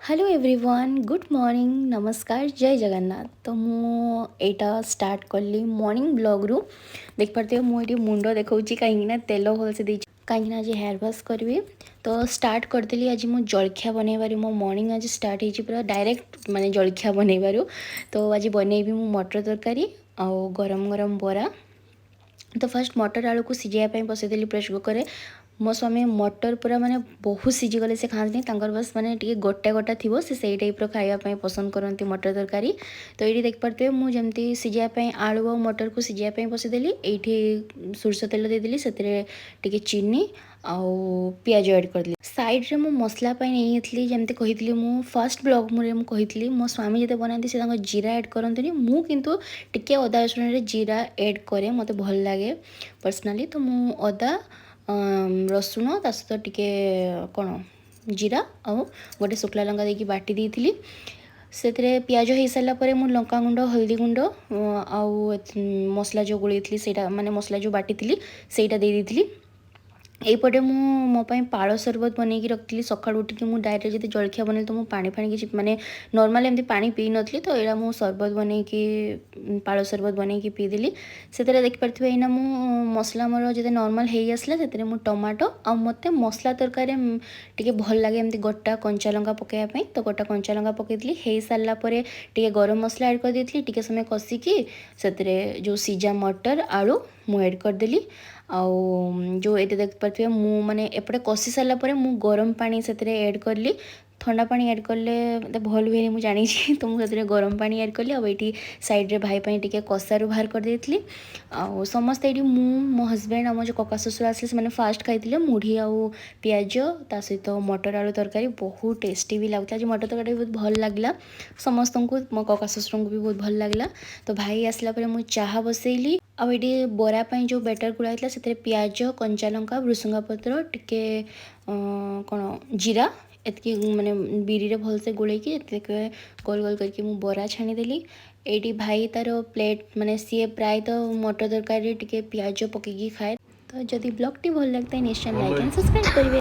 Hello everyone good morning नमस्कार जय जगन्नाथ। तो मु एटा स्टार्ट कली मॉर्निंग ब्लॉग रु देख पारते हो मुझे मुंड देखा कहीं तेल भलसे दे कहीं आज हेयर वाश करी। तो स्टार्ट करदेली आज मु जलखिया बनइबार मो मॉर्निंग आज स्टार्ट हो पूरा डायरेक्ट माने जलखिया बनइबार। तो आज बनइबी मु मटर तरकारी आउ गरम गरम बरा। तो फर्स्ट मटर आलू को सिझाई बसईदेली प्रेसर कुकर। मो स्वामी मटर पूरा माने बहुत सीझीगले से खाती बस माने टी गोटा गोटा थी से टाइप खावाई पसंद करती मटर तरकारी। तो ये देख पारे मुझे सिझाई आलू और मटर को सिझाई बसईदेली ये सोरष तेल देदेली से चीनी आउ पियाज ऐड करदेली। साइड रे मु मसला नहीं जमती कही मु फर्स्ट ब्लॉग मुझे कही मो स्वामी जो बनाती से जीरा ऐड करते मु किंतु टिके अदा रसुण जीरा ऐड करे मत भल लगे पर्सनाली। तो मु अदा रसुण ता सहित टिके कौन जीरा आउ गोटे शुक्ला लंका देकी बाटी देती से पियाज हो सारा पर मु लंका गुंड हल्दी गुंड आउ मसला जो गोलैली से माने मसला जो बाटी थी सेटा दे दी। यहीपटे मोपाई पाड़ सरबत बनई रखी सका उठिक मुझे डायरेक्ट जो जलखिया बनई तो पानी फाणी कि माने नॉर्मल एमती पानी पी नी। तो यहाँ मुझे सरबत बनई पाड़ सरबत बनई पीदेली से देखिपे यहाँ मु मसला मोर जो नॉर्मल हो आसला से टमाटो आ मत मसला तरकारी टे भल लगे एमती गोटा कंचा लंका पकाइवाई। तो गोटा कंचा लंका पकईली हो सारापर टे गरम मसला ऐड कर देती टे समय कषिकी से जो सीझा मटर आलू मु ऐड करदेली। आउ जो ये देख पारे मु माने एपटे कषि सारापर मु गरम पानी से ऐड करली। ठंडा पानी ऐड कले मतलब भल हुए मुझे जानी तो मुझे गरम पानी ऐड कली। आईटी साइड रे भाई टे कषारू बाहर कर देती। आउ समस्त ये मो हजबैंड आम जो कका शशुर आसले से फास्ट खाई मुढ़ी आउ पियाज ता सहित मटर आलू तरकारी बहुत टेस्टी भी लगता है। मटर तरकारी बहुत भल लगला समस्त को मो कका शशुर को भी बहुत भल लगला। तो भाई आसला मुझे चाह बसैली आउ ये बरा जो बैटर गुड़ा होता से पियाज कंचा लंका भृसुंगा पत्र टिके कौन जीरा एतकी माने बिरी भलसे गोलैकी गोल गोल करके मु बरा छाणीदेली। ये भाई तार प्लेट माने सी प्राय तो मटर तरकारी टिके पियाज पकईकी खाए। तो जदि ब्लॉग टी भल लगता है निश्चय लाइक एंड सब्सक्राइब करेंगे।